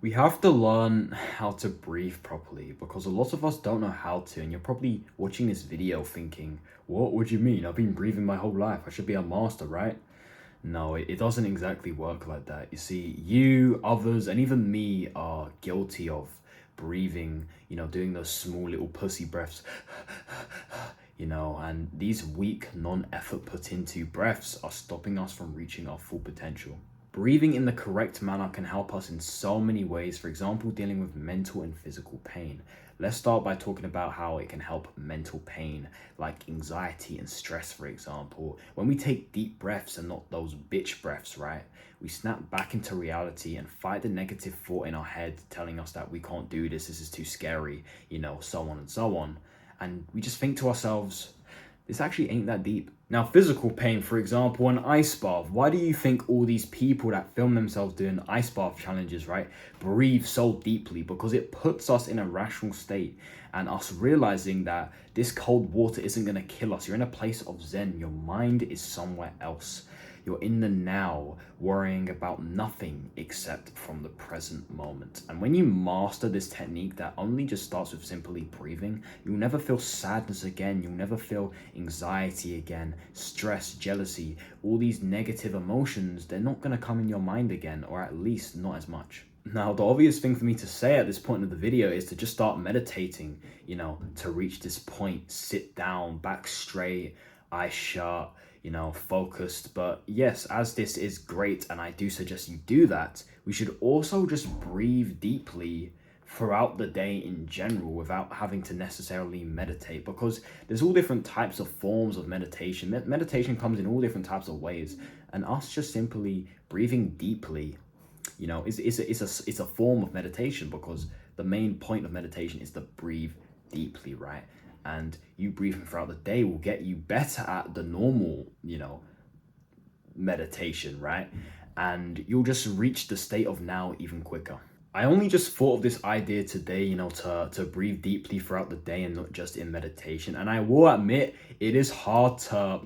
We have to learn how to breathe properly because a lot of us don't know how to. And you're probably watching this video thinking, what would you mean? I've been breathing my whole life. I should be a master, right? No, it doesn't exactly work like that. You see, you, others, and even me are guilty of breathing, doing those small little pussy breaths, and these weak, non effort put into breaths are stopping us from reaching our full potential. Breathing in the correct manner can help us in so many ways, for example, dealing with mental and physical pain. Let's start by talking about how it can help mental pain, like anxiety and stress, for example. When we take deep breaths and not those bitch breaths, right? We snap back into reality and fight the negative thought in our head telling us that we can't do this is too scary, so on and so on. And we just think to ourselves, this actually ain't that deep. Now, physical pain, for example, an ice bath. Why do you think all these people that film themselves doing ice bath challenges, right, breathe so deeply? Because it puts us in a rational state and us realizing that this cold water isn't going to kill us. You're in a place of zen. Your mind is somewhere else. You're in the now, worrying about nothing except from the present moment. And when you master this technique that only just starts with simply breathing, you'll never feel sadness again. You'll never feel anxiety again, stress, jealousy, all these negative emotions. They're not going to come in your mind again, or at least not as much. Now, the obvious thing for me to say at this point of the video is to just start meditating, to reach this point. Sit down, back straight, eyes shut, focused. But yes, as this is great and I do suggest you do that, we should also just breathe deeply throughout the day in general without having to necessarily meditate, because there's all different types of forms of meditation. Meditation comes in all different types of ways, and us just simply breathing deeply, it's a form of meditation, because the main point of meditation is to breathe deeply, right? And you breathing throughout the day will get you better at the normal, meditation, right? And you'll just reach the state of now even quicker. I only just thought of this idea today, to breathe deeply throughout the day and not just in meditation. And I will admit, it is hard to,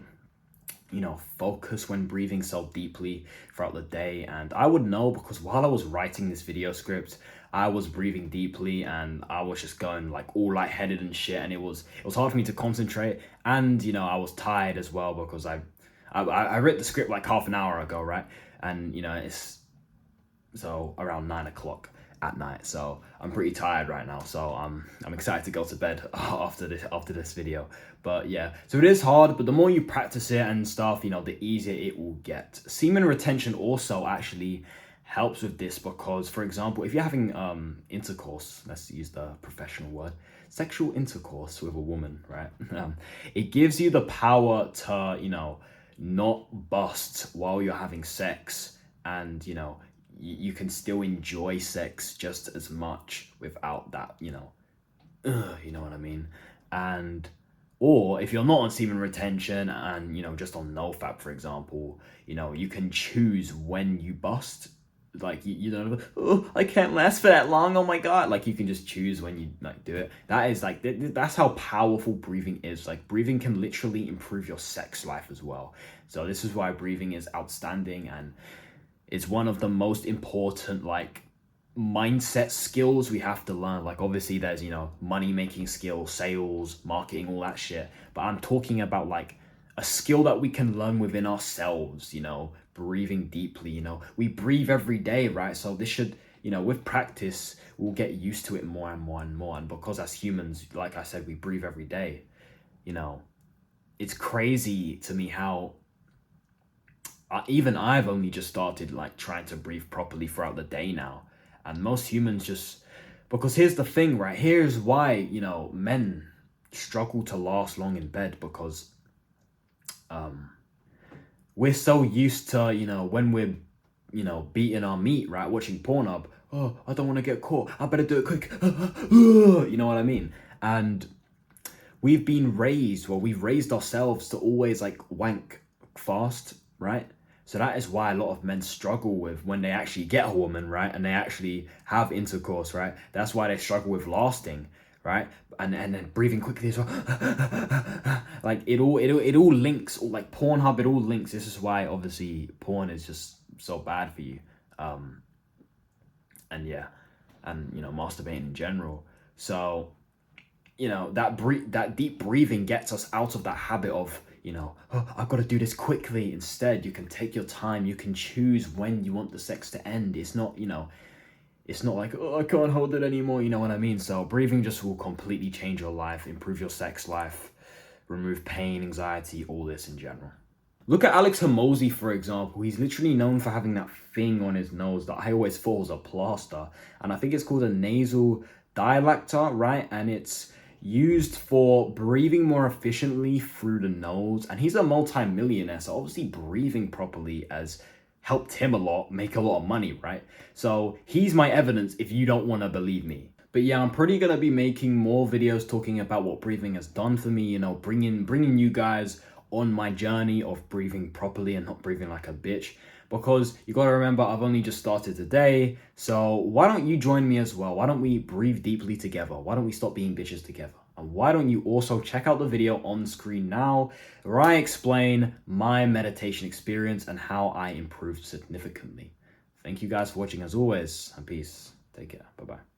focus when breathing so deeply throughout the day. And I would know because while I was writing this video script, I was breathing deeply and I was just going like all lightheaded and shit. And it was hard for me to concentrate. And, I was tired as well because I wrote the script like half an hour ago, right? And, it's so around 9 o'clock at night, so I'm pretty tired right now, so I'm excited to go to bed after this video. But yeah, so it is hard, but the more you practice it and stuff, the easier it will get. Semen retention also actually helps with this, because for example, if you're having intercourse, let's use the professional word, sexual intercourse with a woman, right? It gives you the power to not bust while you're having sex, and you can still enjoy sex just as much without that, you know what I mean? And or if you're not on semen retention and just on NoFap, for example, you can choose when you bust. Like oh, I can't last for that long, oh my god, like you can just choose when you like do it. That is like that's how powerful breathing is. Like breathing can literally improve your sex life as well. So this is why breathing is outstanding, and it's one of the most important like mindset skills we have to learn. Like obviously there's money making skills, sales, marketing, all that shit, but I'm talking about like a skill that we can learn within ourselves, breathing deeply. We breathe every day, right? So this should, with practice we'll get used to it more and more and more. And because as humans, like I said, we breathe every day, it's crazy to me how even I've only just started like trying to breathe properly throughout the day now. And most humans just, because here's the thing, right? Here's why, men struggle to last long in bed, because we're so used to, when we're, beating our meat, right? Watching Pornhub. Oh, I don't want to get caught. I better do it quick. You know what I mean? And we've raised ourselves to always like wank fast, right? So that is why a lot of men struggle with when they actually get a woman, right? And they actually have intercourse, right? That's why they struggle with lasting, right? And then breathing quickly as well. Like it all links, like Pornhub, it all links. This is why obviously porn is just so bad for you. And yeah. and, you know, masturbating in general. So, you know, that deep breathing gets us out of that habit of, you know, oh, I've got to do this quickly. Instead, you can take your time. You can choose when you want the sex to end. It's not, you know, it's not like, oh, I can't hold it anymore. You know what I mean? So breathing just will completely change your life, improve your sex life, remove pain, anxiety, all this in general. Look at Alex Hormozi, for example. He's literally known for having that thing on his nose that I always thought was a plaster. And I think it's called a nasal dilator, right? And it's used for breathing more efficiently through the nose. And he's a multi-millionaire, so obviously breathing properly has helped him a lot, make a lot of money, right? So he's my evidence if you don't want to believe me. But yeah, I'm pretty gonna be making more videos talking about what breathing has done for me, you know, bringing you guys on my journey of breathing properly and not breathing like a bitch. Because you gotta remember, I've only just started today, so why don't you join me as well? Why don't we breathe deeply together? Why don't we stop being bitches together? And why don't you also check out the video on screen now where I explain my meditation experience and how I improved significantly. Thank you guys for watching as always, and peace. Take care. Bye-bye.